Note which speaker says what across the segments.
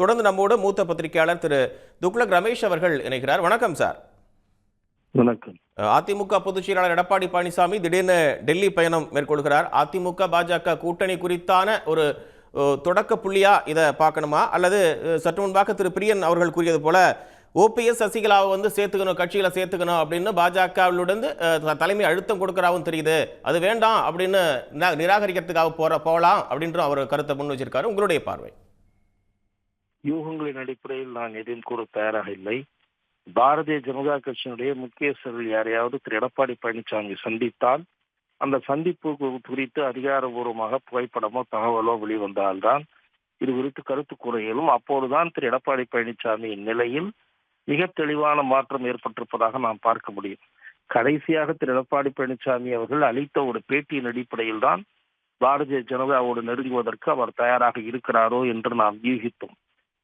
Speaker 1: தொடர்ந்து நம்மோடு மூத்த பத்திரிகையாளர் திரு துக்ளக் ரமேஷ் அவர்கள் இணைகிறார். வணக்கம் சார்.
Speaker 2: வணக்கம்.
Speaker 1: அதிமுக பொதுச் செயலாளர் எடப்பாடி பழனிசாமி திடீர்னு டெல்லி பயணம் மேற்கொள்கிறார். அதிமுக பாஜக கூட்டணி குறித்தான ஒரு தொடக்க புள்ளியா இதை பார்க்கணுமா, அல்லது சற்று முன்பாக திரு பிரியன் அவர்கள் கூறியது போல ஓபிஎஸ் சசிகலாவை சேர்த்துக்கணும், கட்சிகளை சேர்த்துக்கணும் அப்படின்னு பாஜகவிலிருந்து தலைமை அழுத்தம் கொடுக்கறாவும் தெரியுது, அது வேண்டாம் அப்படின்னு நிராகரிக்கிறதுக்காக போகலாம் அப்படின்ற அவர் கருத்தை முன் வச்சிருக்காரு. உங்களுடைய பார்வை?
Speaker 2: யூகங்களின் அடிப்படையில் நான் எதையும் கூற தயாராக இல்லை. பாரதிய ஜனதா கட்சியினுடைய முக்கியஸ்தர்கள் யாரையாவது திரு எடப்பாடி பழனிசாமி சந்தித்தால் அந்த சந்திப்பு குறித்து அதிகாரபூர்வமாக புகைப்படமோ தகவலோ வெளிவந்தால்தான் இது குறித்து கருத்து கூற இயலும். அப்போதுதான் திரு எடப்பாடி பழனிசாமியின் நிலையில் மிக தெளிவான மாற்றம் ஏற்பட்டிருப்பதாக நாம் பார்க்க முடியும். கடைசியாக திரு எடப்பாடி பழனிசாமி அவர்கள் அளித்த ஒரு பேட்டியின் அடிப்படையில் தான் பாரதிய ஜனதாவோடு நெருங்குவதற்கு அவர் தயாராக இருக்கிறாரோ என்று நாம் யூகித்தோம்.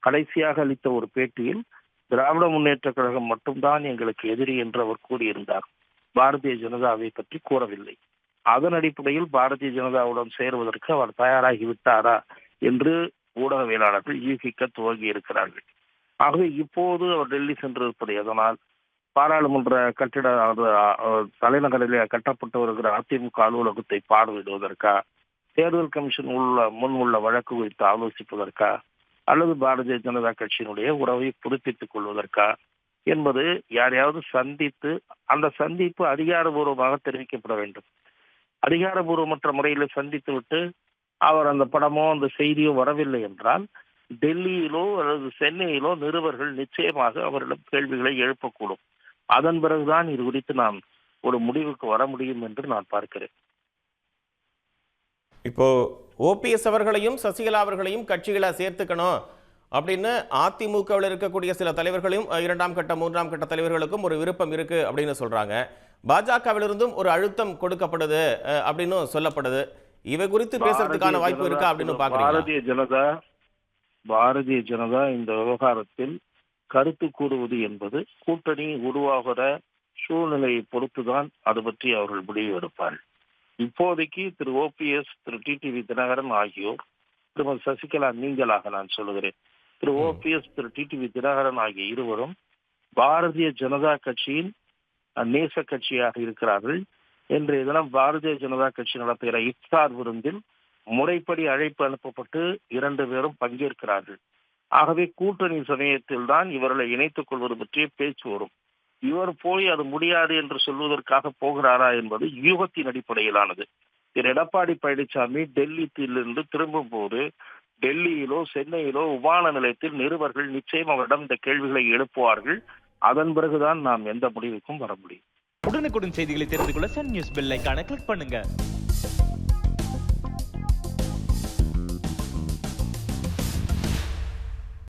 Speaker 2: கடைசியாக அளித்த ஒரு பேட்டியில் திராவிட முன்னேற்ற கழகம் மட்டும்தான் எங்களுக்கு எதிரி என்று அவர் கூறியிருந்தார். பாரதிய ஜனதாவை பற்றி கூறவில்லை. அதன் அடிப்படையில் பாரதிய ஜனதாவுடன் சேருவதற்கு அவர் தயாராகிவிட்டாரா என்று ஊடகவியலாளர்கள் யூகிக்க துவங்கி இருக்கிறார்கள். ஆகவே இப்போது அவர் டெல்லி சென்றிருப்பது எதனால்? பாராளுமன்ற கட்டிட தலைநகரிலே கட்டப்பட்டு வருகிற அதிமுக அலுவலகத்தை பார்வையிடுவதற்கா, தேர்தல் கமிஷன் முன் உள்ள வழக்கு குறித்து ஆலோசிப்பதற்கா, அல்லது பாரதிய ஜனதா கட்சியினுடைய உறவை புதுப்பித்துக் கொள்வதற்கா என்பது யாரையாவது சந்தித்து அந்த சந்திப்பு அதிகாரபூர்வமாக தெரிவிக்கப்பட வேண்டும். அதிகாரபூர்வமற்ற முறையில் சந்தித்து விட்டு அவர் அந்த படமோ அந்த செய்தியோ வரவில்லை என்றால் டெல்லியிலோ அல்லது சென்னையிலோ நிருபர்கள் நிச்சயமாக அவரிடம் கேள்விகளை எழுப்பக்கூடும். அதன் பிறகுதான் இது குறித்து நாம் ஒரு முடிவுக்கு வர முடியும் என்று நான் பார்க்கிறேன்.
Speaker 1: இப்போ ஓபிஎஸ் அவர்களையும் சசிகலா அவர்களையும் கட்சிகளை சேர்த்துக்கணும் அப்படின்னு அதிமுகவில் இருக்கக்கூடிய சில தலைவர்களையும் 2ஆம் கட்ட 3ஆம் கட்ட தலைவர்களுக்கும் ஒரு விருப்பம் இருக்கு அப்படின்னு சொல்றாங்க. பாஜகவிலிருந்தும் ஒரு அழுத்தம் கொடுக்கப்படுது அப்படின்னு சொல்லப்படுது. இவை குறித்து பேசுறதுக்கான வாய்ப்பு இருக்கா அப்படின்னு பாக்குறீங்க?
Speaker 2: பாரதிய ஜனதா இந்த விவகாரத்தில் கருத்து கூறுவது என்பது கூட்டணி உருவாகிற சூழ்நிலையை பொறுத்துதான் அது பற்றி அவர்கள் முடிவு எடுப்பார்கள். இப்போதைக்கு திரு ஓபிஎஸ், திரு டிடிவி தினகரன் ஆகியோர், திருமதி சசிகலா நீங்களாக நான் சொல்லுகிறேன், திரு ஓபிஎஸ், திரு டிடிவி தினகரன் ஆகிய இருவரும் பாரதிய ஜனதா கட்சியின் நேச கட்சியாக இருக்கிறார்கள். இன்றைய தினம் பாரதிய ஜனதா கட்சி நடத்துகிற இஃப்தார் விருந்தில் முறைப்படி அழைப்பு அனுப்பப்பட்டு 2 பேரும் பங்கேற்கிறார்கள். ஆகவே கூட்டணி சமயத்தில் தான் இவர்களை இணைத்துக் கொள்வது பற்றிய பேச்சு வரும். இவர் போய் அது முடியாது என்று சொல்வதற்காக போகிறாரா என்பது யூகத்தின் அடிப்படையிலானது. திரு எடப்பாடி பழனிசாமி டெல்லியிலிருந்து திரும்பும் போது டெல்லியிலோ சென்னையிலோ விமான நிலையத்தில் நிருபர்கள் நிச்சயம் அவரிடம் இந்த கேள்விகளை எழுப்புவார்கள். அதன் பிறகுதான் நாம் எந்த முடிவுக்கும் வர முடியும்.
Speaker 3: உடனுக்குடன் செய்திகளை தெரிந்து கொள்ள சன் நியூஸ் பெல் ஐகானை கிளிக் பண்ணுங்க.